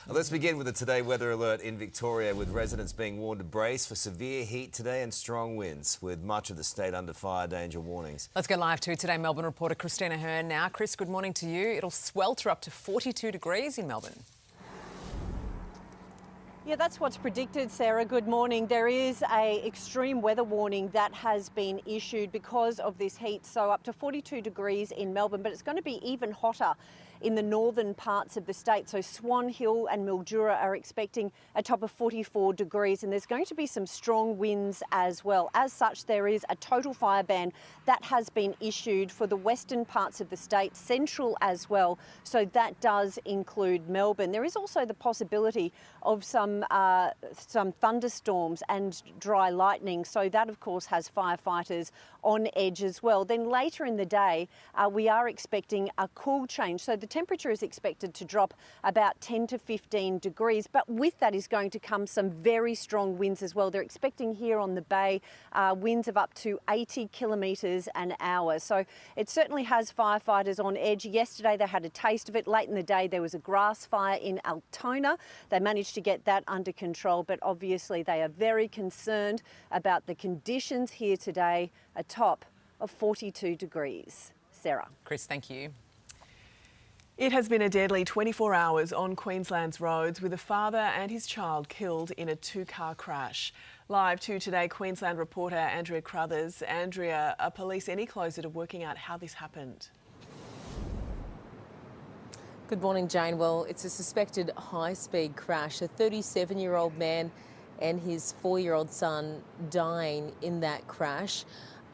Let's begin with the Today weather alert in Victoria, with residents being warned to brace for severe heat today and strong winds, with much of the state under fire danger warnings. Let's go live to Today Melbourne reporter Christina Hearn now. Chris, good morning to you. It'll swelter up to 42 degrees in Melbourne. Yeah, that's what's predicted, Sarah. Good morning. There is an extreme weather warning that has been issued because of this heat, so up to 42 degrees in Melbourne, but it's going to be even hotter in the northern parts of the state. So Swan Hill and Mildura are expecting a top of 44 degrees, and there's going to be some strong winds as well. As such, there is a total fire ban that has been issued for the western parts of the state, central as well. So that does include Melbourne. There is also the possibility of some thunderstorms and dry lightning. So that, of course, has firefighters on edge as well. Then later in the day, we are expecting a cool change. So the temperature is expected to drop about 10 to 15 degrees, but with that is going to come some very strong winds as well. They're expecting here on the bay winds of up to 80 kilometres an hour. So it certainly has firefighters on edge. Yesterday they had a taste of it. Late in the day there was a grass fire in Altona. They managed to get that under control, but obviously they are very concerned about the conditions here today, a top of 42 degrees. Sarah. Chris, thank you. It has been a deadly 24 hours on Queensland's roads, with a father and his child killed in a two-car crash. Live to Today Queensland reporter Andrea Crothers. Andrea, are police any closer to working out how this happened? Good morning, Jane. Well, it's a suspected high-speed crash. A 37-year-old man and his 4-year-old son dying in that crash.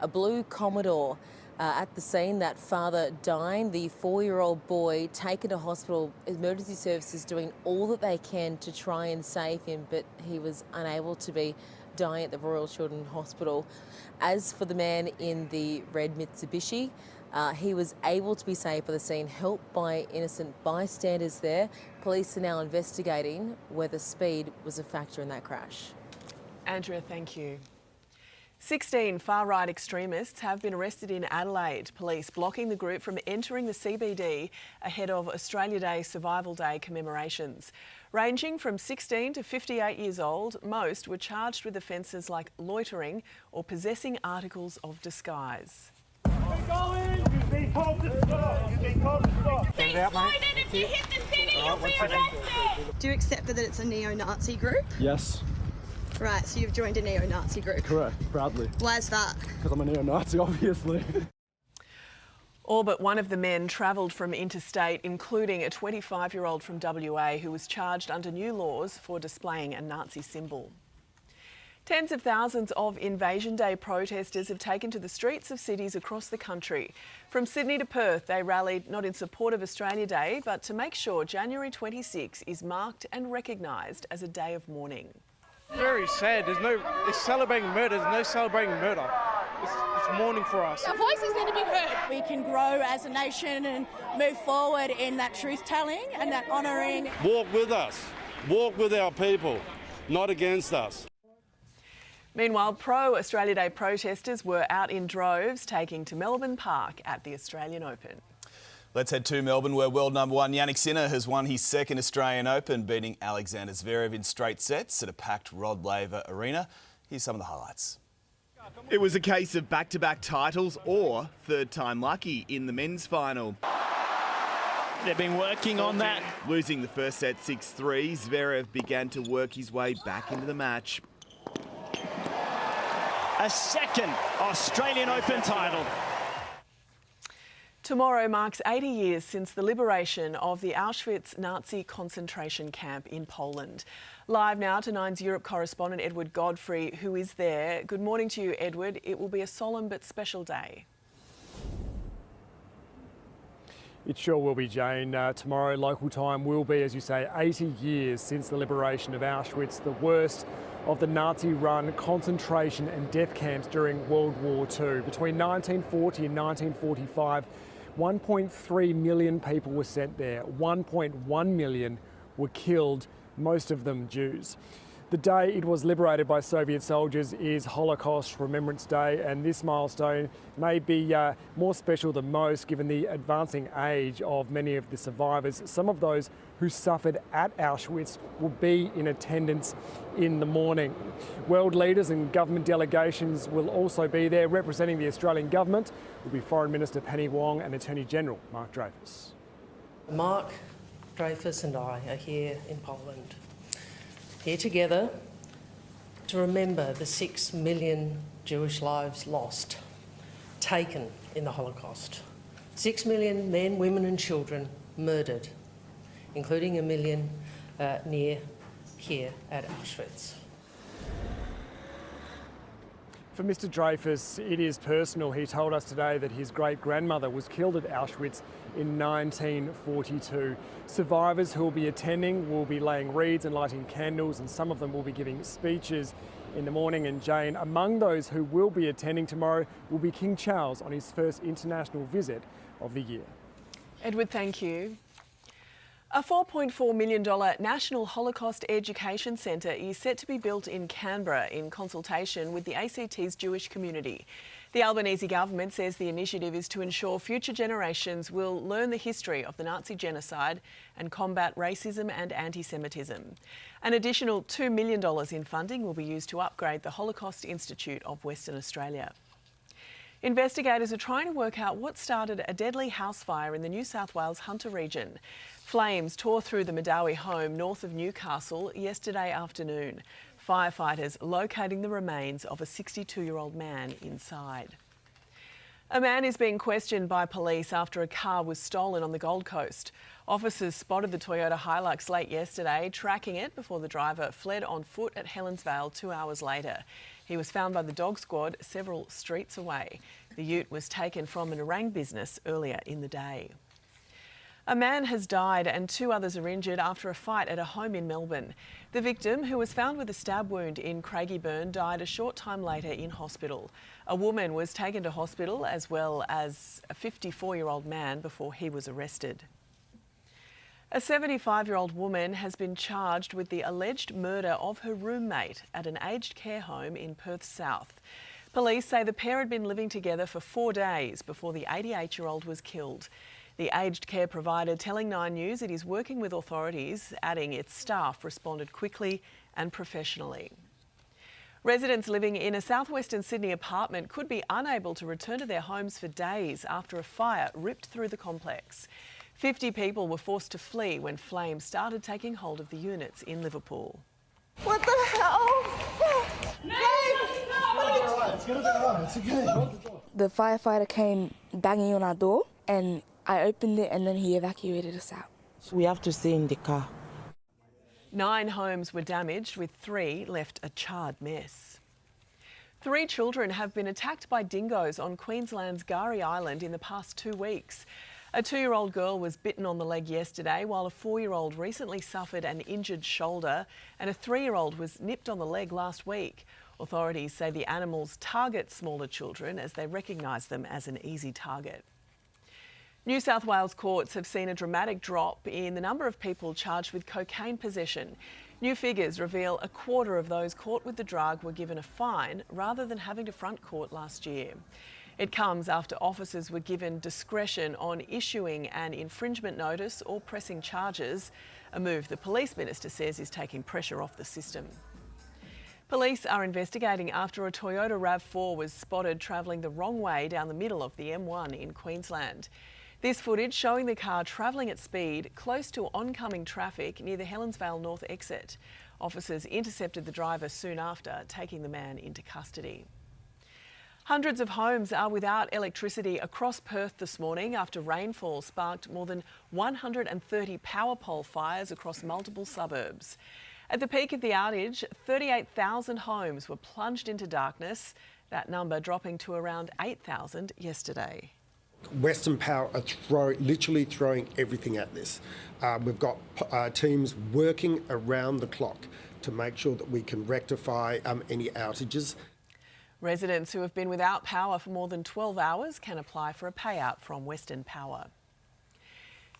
A blue Commodore at the scene, that father dying, the 4-year-old boy taken to hospital, emergency services doing all that they can to try and save him, but he was unable to be, dying at the Royal Children's Hospital. As for the man in the red Mitsubishi, he was able to be saved by the scene, helped by innocent bystanders there. Police are now investigating whether speed was a factor in that crash. Andrea, thank you. 16 far-right extremists have been arrested in Adelaide. Police blocking the group from entering the CBD ahead of Australia Day Survival Day commemorations. Ranging from 16 to 58 years old, most were charged with offences like loitering or possessing articles of disguise. You've been told to stop. You've been told to stop. Get it out, mate. If you hit the city, you'll be arrested. Do you accept that it's a neo-Nazi group? Yes. Right, so you've joined a neo-Nazi group? Correct, proudly. Why is that? Because I'm a neo-Nazi, obviously. All but one of the men travelled from interstate, including a 25-year-old from WA who was charged under new laws for displaying a Nazi symbol. Tens of thousands of Invasion Day protesters have taken to the streets of cities across the country. From Sydney to Perth, they rallied not in support of Australia Day, but to make sure January 26 is marked and recognised as a day of mourning. Very sad. They're celebrating murder. There's no celebrating murder. It's mourning for us. Our voices need to be heard. We can grow as a nation and move forward in that truth-telling and that honouring. Walk with us. Walk with our people, not against us. Meanwhile, pro-Australia Day protesters were out in droves, taking to Melbourne Park at the Australian Open. Let's head to Melbourne, where world number one Yannick Sinner has won his second Australian Open, beating Alexander Zverev in straight sets at a packed Rod Laver arena. Here's some of the highlights. It was a case of back-to-back titles or third time lucky in the men's final. They've been working on that. Losing the first set 6-3, Zverev began to work his way back into the match. A second Australian Open title. Tomorrow marks 80 years since the liberation of the Auschwitz Nazi concentration camp in Poland. Live now to Nine's Europe correspondent Edward Godfrey, who is there. Good morning to you, Edward. It will be a solemn but special day. It sure will be, Jane. Tomorrow, local time, will be, as you say, 80 years since the liberation of Auschwitz, the worst of the Nazi-run concentration and death camps during World War II. Between 1940 and 1945, 1.3 million people were sent there. 1.1 million were killed, most of them Jews. The day it was liberated by Soviet soldiers is Holocaust Remembrance Day, and this milestone may be more special than most given the advancing age of many of the survivors. Some of those who suffered at Auschwitz will be in attendance in the morning. World leaders and government delegations will also be there. Representing the Australian government will be Foreign Minister Penny Wong and Attorney General Mark Dreyfus. Mark Dreyfus and I are here in Poland, here together to remember the 6 million Jewish lives lost, taken in the Holocaust. 6 million men, women and children murdered, including 1 million near here at Auschwitz. For Mr Dreyfus, it is personal. He told us today that his great-grandmother was killed at Auschwitz in 1942. Survivors who will be attending will be laying wreaths and lighting candles, and some of them will be giving speeches in the morning. And Jane, among those who will be attending tomorrow will be King Charles on his first international visit of the year. Edward, thank you. A $4.4 million National Holocaust Education Centre is set to be built in Canberra in consultation with the ACT's Jewish community. The Albanese government says the initiative is to ensure future generations will learn the history of the Nazi genocide and combat racism and anti-Semitism. An additional $2 million in funding will be used to upgrade the Holocaust Institute of Western Australia. Investigators are trying to work out what started a deadly house fire in the New South Wales Hunter region. Flames tore through the Madawi home north of Newcastle yesterday afternoon. Firefighters locating the remains of a 62-year-old man inside. A man is being questioned by police after a car was stolen on the Gold Coast. Officers spotted the Toyota Hilux late yesterday, tracking it before the driver fled on foot at Helensvale 2 hours later. He was found by the dog squad several streets away. The ute was taken from an Orang business earlier in the day. A man has died and 2 others are injured after a fight at a home in Melbourne. The victim, who was found with a stab wound in Craigieburn, died a short time later in hospital. A woman was taken to hospital as well as a 54-year-old man before he was arrested. A 75-year-old woman has been charged with the alleged murder of her roommate at an aged care home in Perth South. Police say the pair had been living together for 4 days before the 88-year-old was killed. The aged care provider telling 9 News it is working with authorities, adding its staff responded quickly and professionally. Residents living in a southwestern Sydney apartment could be unable to return to their homes for days after a fire ripped through the complex. 50 people were forced to flee when flames started taking hold of the units in Liverpool. What the hell? The firefighter came banging on our door and I opened it and then he evacuated us out. We have to stay in the car. 9 homes were damaged, with 3 left a charred mess. 3 children have been attacked by dingoes on Queensland's Gari Island in the past 2 weeks. A 2-year-old girl was bitten on the leg yesterday, while a 4-year-old recently suffered an injured shoulder, and a 3-year-old was nipped on the leg last week. Authorities say the animals target smaller children as they recognise them as an easy target. New South Wales courts have seen a dramatic drop in the number of people charged with cocaine possession. New figures reveal a quarter of those caught with the drug were given a fine rather than having to front court last year. It comes after officers were given discretion on issuing an infringement notice or pressing charges, a move the police minister says is taking pressure off the system. Police are investigating after a Toyota RAV4 was spotted travelling the wrong way down the middle of the M1 in Queensland. This footage showing the car travelling at speed close to oncoming traffic near the Helensvale North exit. Officers intercepted the driver soon after, taking the man into custody. Hundreds of homes are without electricity across Perth this morning after rainfall sparked more than 130 power pole fires across multiple suburbs. At the peak of the outage, 38,000 homes were plunged into darkness, that number dropping to around 8,000 yesterday. Western Power are literally throwing everything at this. We've got teams working around the clock to make sure that we can rectify any outages. Residents who have been without power for more than 12 hours can apply for a payout from Western Power.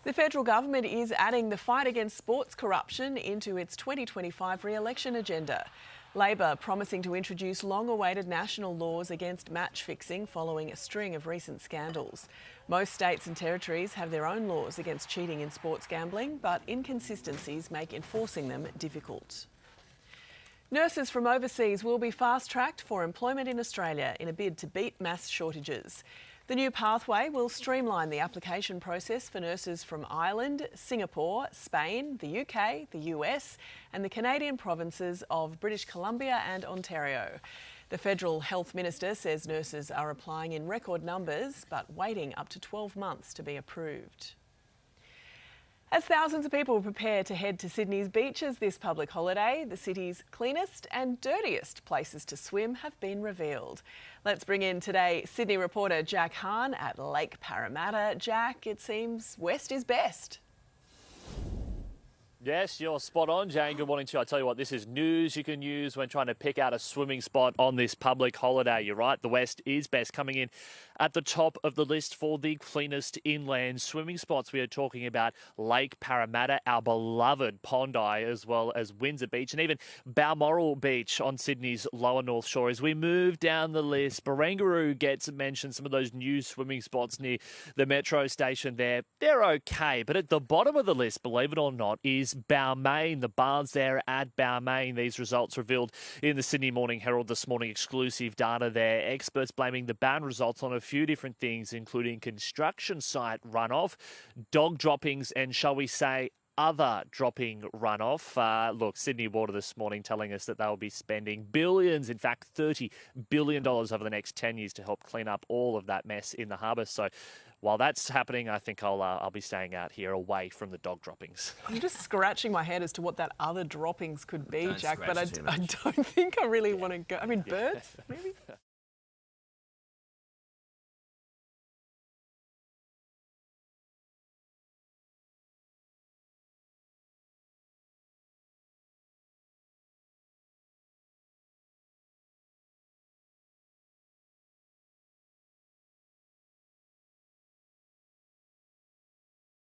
The federal government is adding the fight against sports corruption into its 2025 re-election agenda. Labor promising to introduce long-awaited national laws against match fixing following a string of recent scandals. Most states and territories have their own laws against cheating in sports gambling, but inconsistencies make enforcing them difficult. Nurses from overseas will be fast-tracked for employment in Australia in a bid to beat mass shortages. The new pathway will streamline the application process for nurses from Ireland, Singapore, Spain, the UK, the US and the Canadian provinces of British Columbia and Ontario. The Federal Health Minister says nurses are applying in record numbers but waiting up to 12 months to be approved. As thousands of people prepare to head to Sydney's beaches this public holiday, the city's cleanest and dirtiest places to swim have been revealed. Let's bring in today Sydney reporter Jack Hahn at Lake Parramatta. Jack, it seems west is best. Yes, you're spot on, Jane. Good morning to you. I tell you what, this is news you can use when trying to pick out a swimming spot on this public holiday. You're right, the West is best, coming in at the top of the list for the cleanest inland swimming spots. We are talking about Lake Parramatta, our beloved Bondi, as well as Windsor Beach and even Balmoral Beach on Sydney's lower North Shore. As we move down the list, Barangaroo gets mentioned, some of those new swimming spots near the metro station there. They're okay, but at the bottom of the list, believe it or not, is Balmain. The baths there at Balmain. These results revealed in the Sydney Morning Herald this morning. Exclusive data there. Experts blaming the ban results on a few different things, including construction site runoff, dog droppings, and shall we say other dropping runoff. Look, Sydney Water this morning telling us that they'll be spending billions, in fact $30 billion over the next 10 years to help clean up all of that mess in the harbour. So while that's happening, I think I'll be staying out here away from the dog droppings. I'm just scratching my head as to what that other droppings could be, Jack, but I don't think I really want to go. I mean, birds, maybe?